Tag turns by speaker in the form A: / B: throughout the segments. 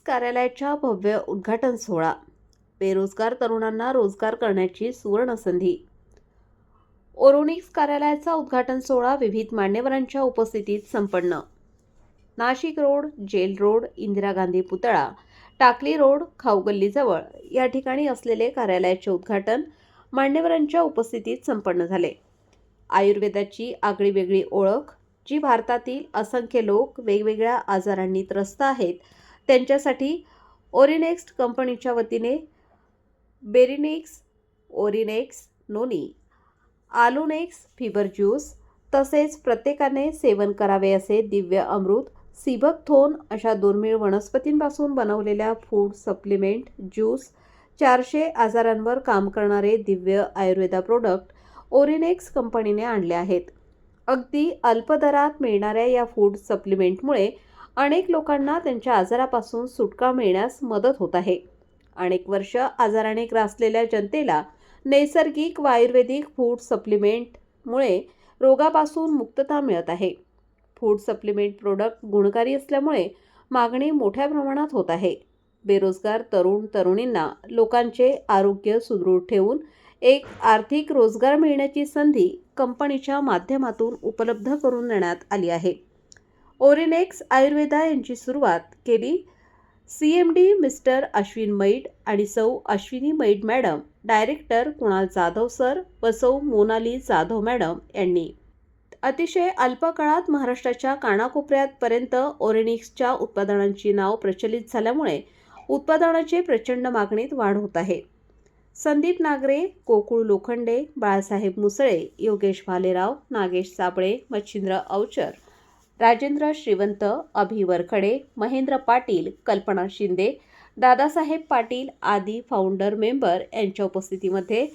A: कार्यालयाच्या भव्य उद्घाटन सोहळा. बेरोजगार तरुणांना रोजगार करण्याची सुवर्ण संधी. ओरोनिक्स कार्यालयाचा उद्घाटन सोहळा विविध मान्यवरांच्या उपस्थितीत संपन्न. Nashik road, jail road, Indira Gandhi पुतळा, टाकली रोड, खाऊगल्लीजवळ या ठिकाणी असलेले कार्यालयाचे उद्घाटन मान्यवरांच्या उपस्थितीत संपन्न झाले. आयुर्वेदाची आगळीवेगळी ओळख, जी भारतातील असंख्य लोक वेगवेगळ्या आजारांनी त्रस्त आहेत, त्यांच्यासाठी ओरिनेक्स कंपनीच्या वतीने बेरिनेक्स, ओरिनेक्स नोनी, आलोनेक्स फिबर ज्यूस तसेच प्रत्येकाने सेवन करावे असे दिव्य अमृत, सिबकथोन अशा दुर्मिळ वनस्पतींपासून बनवलेल्या फूड सप्लिमेंट ज्यूस, 400 आजारांवर काम करणारे दिव्य आयुर्वेदा प्रोडक्ट ओरिनेक्स कंपनीने आणले आहेत. अगदी अल्प दरात मिळणाऱ्या या फूड सप्लिमेंटमुळे अनेक लोकांना त्यांच्या आजारापासून सुटका मिळण्यास मदत होत आहे. अनेक वर्ष आजाराने ग्रासलेल्या जनतेला नैसर्गिक व आयुर्वेदिक फूड सप्लिमेंटमुळे रोगापासून मुक्तता मिळत आहे. फूड सप्लिमेंट प्रोडक्ट गुणकारी असल्यामुळे मागणी मोठ्या प्रमाणात होत आहे. बेरोजगार तरुणींना लोकांचे आरोग्य सुदृढ ठेवून एक आर्थिक रोजगार मिळण्याची संधी कंपनीच्या माध्यमातून उपलब्ध करून देण्यात आली आहे. ओरिनेक्स आयुर्वेदा यांची सुरुवात केली CMD मिस्टर अश्विन मैड आणि सौ अश्विनी मैड madam, director Kunal Jadhav sir व सौ मोनाली जाधव मॅडम यांनी. अतिशय अल्प काळात महाराष्ट्राच्या कानाकोपऱ्यापर्यंत ओरिनेक्सच्या उत्पादनांची नाव प्रचलित झाल्यामुळे उत्पादनाचे प्रचंड मागणीत वाढ होत आहे. संदीप नागरे, गोकुळ लोखंडे, बाळासाहेब मुसळे, योगेश भालेराव, नागेश साबळे, मच्छिंद्र अवचर, राजेंद्र श्रीवंत, अभि वरखडे, महेंद्र पाटील, कल्पना शिंदे, दादासाहेब पाटील आदी फाउंडर मेंबर यांच्या उपस्थितीमध्ये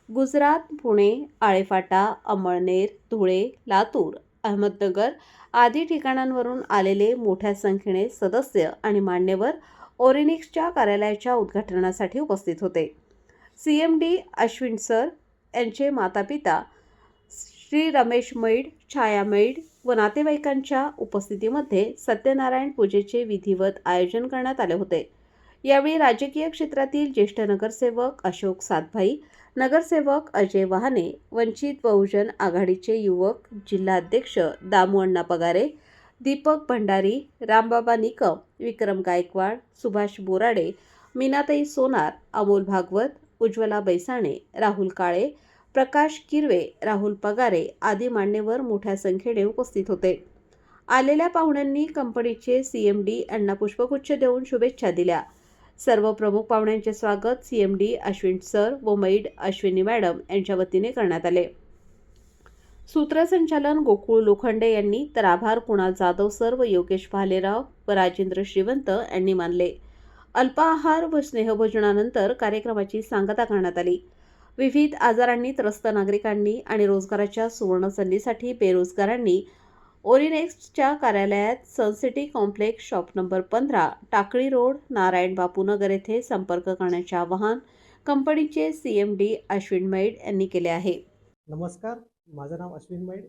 A: गुजरात, पुणे, आळेफाटा, अमळनेर, धुळे, लातूर, अहमदनगर आदी ठिकाणांवरून आलेले मोठ्या संख्येने सदस्य आणि मान्यवर ओरिनेक्सच्या कार्यालयाच्या उद्घाटनासाठी उपस्थित होते. CMD अश्विन सर यांचे मातापिता श्री रमेश मैड, छाया मैड व नातेवाईकांच्या उपस्थितीमध्ये सत्यनारायण पूजेचे विधिवत आयोजन करण्यात आले होते. यावेळी राजकीय क्षेत्रातील ज्येष्ठ नगरसेवक अशोक सातभाई, नगरसेवक अजय वहाने, वंचित बहुजन आघाडीचे युवक जिल्हाध्यक्ष दामू अण्णा पगारे, दीपक भंडारी, रामबाबा निकम, विक्रम गायकवाड, सुभाष बोराडे, मीनाताई सोनार, अमोल भागवत, उज्ज्वला बैसाणे, राहुल काळे, प्रकाश किरवे, राहुल पगारे आदी मान्यवर मोठ्या संख्येने उपस्थित होते. आलेल्या पाहुण्यांनी कंपनीचे CMD यांना पुष्पगुच्छ देऊन शुभेच्छा दिल्या. सर्व प्रमुख पाहुण्यांचे स्वागत CMD अश्विन सर व मैड अश्विनी मॅडम यांच्या वतीने करण्यात आले. सूत्रसंचालन गोकुळ लोखंडे यांनी तर आभार कुणाल जाधव सर व योगेश भालेराव व राजेंद्र श्रीवंत यांनी मानले. अल्पाहार व स्नेहभोजनानंतर कार्यक्रमाची सांगता करण्यात आली. विविध आजारांनी त्रस्त नागरिकांनी आणि रोजगाराच्या सुवर्ण संधीसाठी बेरोजगारांनी ओरिनेक्सच्या कार्यालयात Suncity complex shop number 15, Takli road, Narayan Bapu Nagar येथे संपर्क करण्याचे आवाहन कंपनीचे CMD अश्विन मैड यांनी केले आहे.
B: नमस्कार, माझं नाव अश्विन मैड.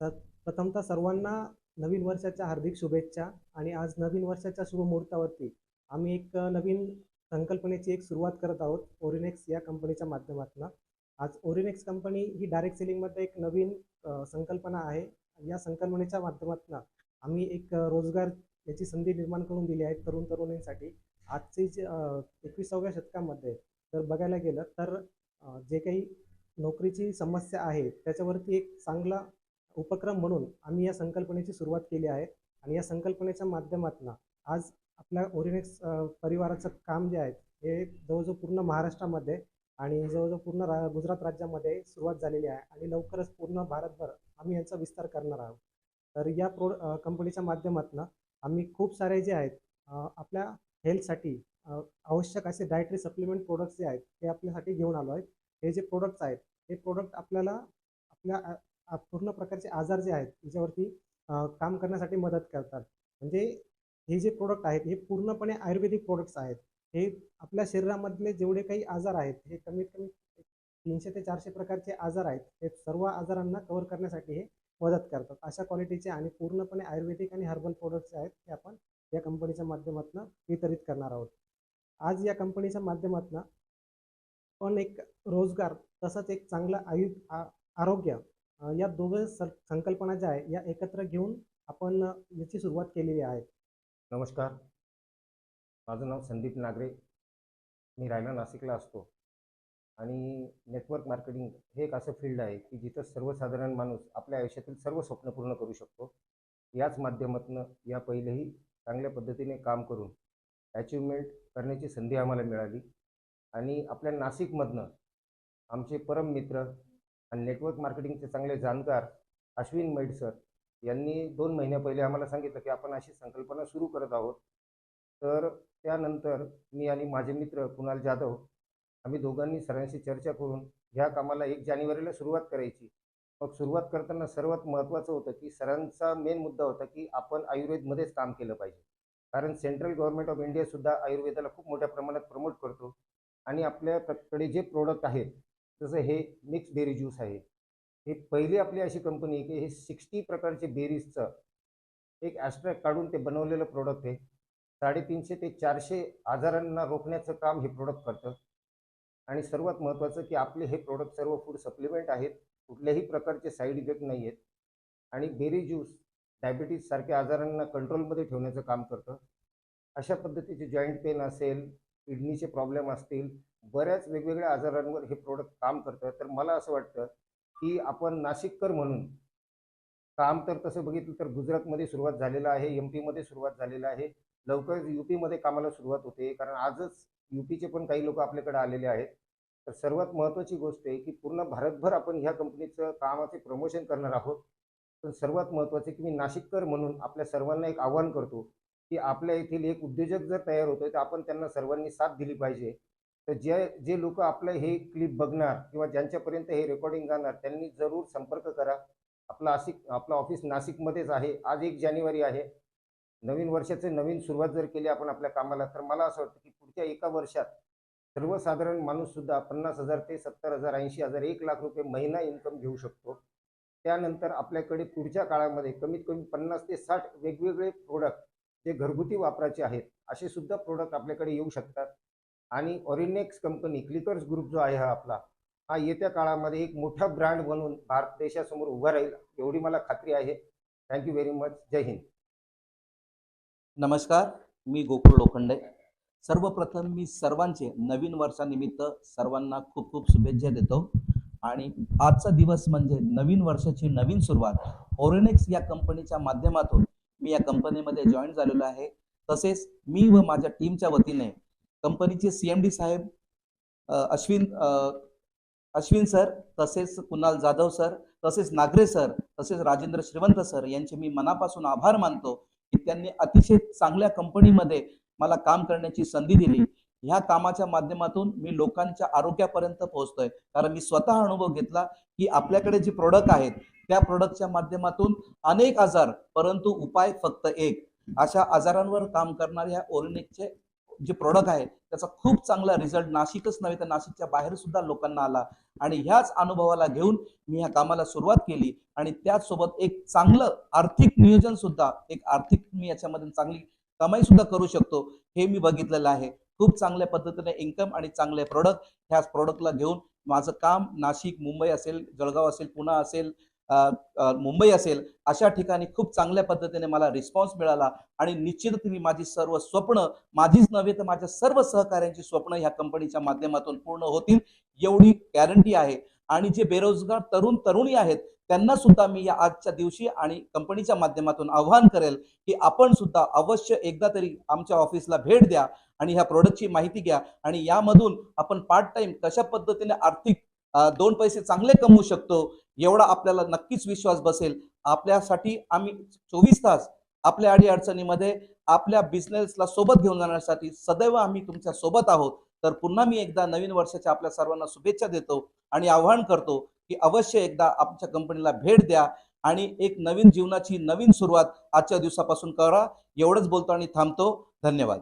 B: तर प्रथमतः सर्वांना नवीन वर्षाच्या हार्दिक शुभेच्छा. आणि आज नवीन वर्षाच्या शुभमुहूर्तावरती आम्ही एक नवीन संकल्पनेची एक सुरुवात करत आहोत ओरिनेक्स या कंपनीच्या माध्यमातून. आज ओरिनेक्स कंपनी ही डायरेक्ट सेलिंगमध्ये एक नवीन संकल्पना आहे. या संकल्पनेच्या माध्यमातून आम्ही एक रोजगार याची संधी निर्माण करून दिली आहे तरुणींसाठी. आजची 21व्या शतकामध्ये जर बघायला गेलं तर जे काही नोकरीची समस्या आहे त्याच्यावरती एक चांगला उपक्रम म्हणून आम्ही या संकल्पनेची सुरुवात केली आहे. आणि या संकल्पनेच्या माध्यमातून आज आपल्या ओरिनेक्स परिवाराचं काम जे आहे हे जवळजवळ पूर्ण महाराष्ट्रामध्ये आणि जवळजवळ पूर्ण गुजरात राज्यामध्ये सुरुवात झालेली आहे आणि लवकरच पूर्ण भारतभर आम्ही यांचा विस्तार करणार आहोत. तर या कंपनीच्या माध्यमातून आम्ही खूप सारे जे आहेत आपल्या हेल्थसाठी आवश्यक असे डायटरी सप्लिमेंट प्रोडक्ट्स जे आहेत ते आपल्यासाठी घेऊन आलो आहेत. हे जे प्रोडक्ट्स आहेत हे प्रोडक्ट आपल्याला आपल्या पूर्ण प्रकारचे आजार जे आहेत त्याच्यावरती काम करण्यासाठी मदत करतात. म्हणजे हे जे प्रोडक्ट आहेत हे पूर्णपणे आयुर्वेदिक प्रोडक्ट्स आहेत. हे आपल्या शरीरामधले जेवढे काही आजार आहेत हे कमीत कमी 300 ते 400 प्रकारचे आजार आहेत. हे सर्व आजारांना कव्हर करण्यासाठी हे मदत करतात. अशा क्वालिटीचे आणि पूर्णपणे आयुर्वेदिक आणि हर्बल प्रोडक्ट्स आहेत हे आपण या कंपनीच्या माध्यमातून वितरित करणार आहोत. आज या कंपनीच्या माध्यमातून पण एक रोजगार तसंच एक चांगलं आरोग्य या दोघं संकल्पना ज्या आहे या एकत्र घेऊन आपण याची सुरुवात केलेली आहे.
C: नमस्कार, माझं नाव संदीप नागरे. मी राहायला नाशिकला असतो आणि नेटवर्क मार्केटिंग हे एक असं फील्ड आहे की जिथं सर्वसाधारण माणूस आपल्या आयुष्यातील सर्व स्वप्न पूर्ण करू शकतो. याच माध्यमातून या पहिलेही चांगल्या पद्धतीने काम करून अचिव्हमेंट करण्याची संधी आम्हाला मिळाली आणि आपल्या नाशिकमधनं आमचे परम मित्र आणि नेटवर्क मार्केटिंगचे चांगले जाणकार अश्विन मैड सर यांनी 2 महिन्या पहिले आम्हाला सांगितलं की आपण अशी संकल्पना सुरू करत आहोत. तर त्यानंतर मी आणि माझे मित्र कुणाल जाधव आम्ही दोघांनी सरांशी चर्चा करून ह्या कामाला 1 जानेवारीला सुरुवात करायची. मग सुरुवात करताना सर्वात महत्त्वाचं होतं की सरांचा मेन मुद्दा होता की आपण आयुर्वेदमध्येच काम केलं पाहिजे. कारण सेंट्रल गव्हर्नमेंट ऑफ इंडियासुद्धा आयुर्वेदाला खूप मोठ्या प्रमाणात प्रमोट करतो आणि आपल्याकडे जे प्रोडक्ट आहेत जसं हे मिक्स बेरी ज्यूस आहे. हे पहिली आपली अशी कंपनी आहे की हे 60 प्रकारचे बेरीजचं एक ॲस्ट्रॅक्ट काढून ते बनवलेलं प्रोडक्ट आहे. 350 ते 400 आजारांना रोखण्याचं काम हे प्रोडक्ट करतं आणि सर्वात महत्त्वाचं की आपले हे प्रोडक्ट सर्व फूड सप्लिमेंट आहेत. कुठल्याही प्रकारचे साईड इफेक्ट नाही आहेत आणि बेरी ज्यूस डायबिटीज सारख्या आजारांना कंट्रोलमध्ये ठेवण्याचं काम करतं. अशा पद्धतीचे जॉईंट पेन असेल, किडनीचे प्रॉब्लेम असतील, बऱ्याच वेगवेगळ्या आजारांवर हे प्रोडक्ट काम करतं. तर मला असं वाटतं की आपण नाशिककर म्हणून काम तर तसं बघितलं तर गुजरातमध्ये सुरुवात झालेलं आहे, MP मध्ये सुरुवात झालेलं आहे. लवकरच UPमध्ये कामाला सुरुवात होते कारण आजच UPचे पण काही लोक आपल्याकडे आलेले आहेत. तर सर्वात महत्त्वाची गोष्ट आहे की पूर्ण भारतभर आपण ह्या कंपनीचं कामाचे प्रमोशन करणार आहोत. पण सर्वात महत्त्वाचं की मी नाशिककर म्हणून आपल्या सर्वांना एक आव्हान करतो की आपल्या येथील एक उद्योजक जर तयार होतोय तर आपण त्यांना सर्वांनी साथ दिली पाहिजे. तर जे लोक आपलं हे क्लिप बघणार किंवा ज्यांच्यापर्यंत हे रेकॉर्डिंग जाणार त्यांनी जरूर संपर्क करा. आपलं ऑफिस नाशिकमध्येच आहे. आज 1 जानेवारी आहे. नवीन वर्षाचे नवीन सुरुवात जर केली आपण आपल्या कामाला तर मला असं वाटतं की पुढच्या 1 वर्षात सर्वसाधारण माणूससुद्धा 50,000 ते 70,000, 80,000, 1,00,000 रुपये महिना इन्कम घेऊ शकतो. त्यानंतर आपल्याकडे पुढच्या काळामध्ये कमीत कमी 50 ते 60 वेगवेगळे प्रोडक्ट जे घरगुती वापराचे आहेत असे सुद्धा प्रोडक्ट आपल्याकडे येऊ शकतात आणि ऑरिनेक्स कंपनी क्लिकर्स ग्रुप जो आहे हा येत्या काळामध्ये एक मोठा ब्रँड बनून भारत देशासमोर उभा राहील एवढी मला खात्री आहे. Thank you very much. Jai Hind.
D: नमस्कार, मी गोकुळ लोखंडे. सर्वप्रथम मी सर्वांचे नवीन वर्षानिमित्त सर्वांना खूप खूप शुभेच्छा देतो आणि आजचा दिवस म्हणजे नवीन वर्षाची नवीन सुरुवात. ऑरिनेक्स या कंपनीच्या माध्यमातून मी या कंपनीमध्ये जॉईन झालेलो आहे. तसेच मी व माझ्या टीमच्या वतीने कंपनीचे CMD साहेब अश्विन सर, तसेच कुणाल जाधव सर, तसेच नागरे सर, तसेच राजेंद्र श्रीवंत सर यांचे मी मनापासून आभार मानतो की त्यांनी अतिशय चांगल्या कंपनीमध्ये मला काम करण्याची संधी दिली. ह्या कामाच्या माध्यमातून मी लोकांच्या आरोग्यापर्यंत पोहोचतोय कारण मी स्वतः अनुभव घेतला की आपल्याकडे जे प्रोडक्ट आहेत त्या प्रोडक्टच्या माध्यमातून अनेक आजार परंतु उपाय फक्त एक. अशा आजारांवर काम करणाऱ्या ऑरिनेक्सचे जे प्रोडक्ट आहे त्याचा खूप चांगला रिझल्ट नाशिकच नव्हे तर नाशिकच्या बाहेर सुद्धा लोकांना आला आणि ह्याच अनुभवाला घेऊन मी ह्या कामाला सुरुवात केली आणि त्याचसोबत एक चांगलं आर्थिक नियोजन सुद्धा, एक आर्थिक मी याच्यामध्ये चांगली कमाई सुद्धा करू शकतो हे मी बघितलेलं आहे. खूप चांगल्या पद्धतीने इन्कम आणि चांगले प्रोडक्ट ह्याच प्रोडक्टला घेऊन माझं काम नाशिक, मुंबई असेल, जळगाव असेल, पुणे असेल, मुंबई असेल अशा ठिकाणी खूप चांगल्या पद्धतीने मला रिस्पॉन्स मिळाला आणि निश्चितच मी माझी सर्व स्वप्न, माझीच नव्हे तर माझ्या सर्व सहकाऱ्यांची स्वप्न ह्या कंपनीच्या माध्यमातून पूर्ण होतील एवढी गॅरंटी आहे. आणि जे बेरोजगार तरुणी आहेत त्यांना सुद्धा मी या आजच्या दिवशी आणि कंपनीच्या माध्यमातून आवाहन करेल की आपण सुद्धा अवश्य एकदा तरी आमच्या ऑफिसला भेट द्या आणि ह्या प्रोडक्टची माहिती घ्या आणि यामधून आपण पार्ट टाइम कशा पद्धतीने आर्थिक 2 पैसे चांगले कमवू शकतो एवढा आपल्याला नक्कीच विश्वास बसेल. आपल्यासाठी आम्ही 24 तास आपल्या अडीअडचणीमध्ये आपल्या बिझनेसला सोबत घेऊन जाण्यासाठी सदैव आम्ही तुमच्या सोबत आहोत. तर पुन्हा मी एकदा नवीन वर्षाच्या आपल्या सर्वांना शुभेच्छा देतो आणि आवाहन करतो की अवश्य एकदा आमच्या कंपनीला भेट द्या आणि एक नवीन जीवनाची नवीन सुरुवात आजच्या दिवसापासून करा. एवढंच बोलतो आणि थांबतो. धन्यवाद.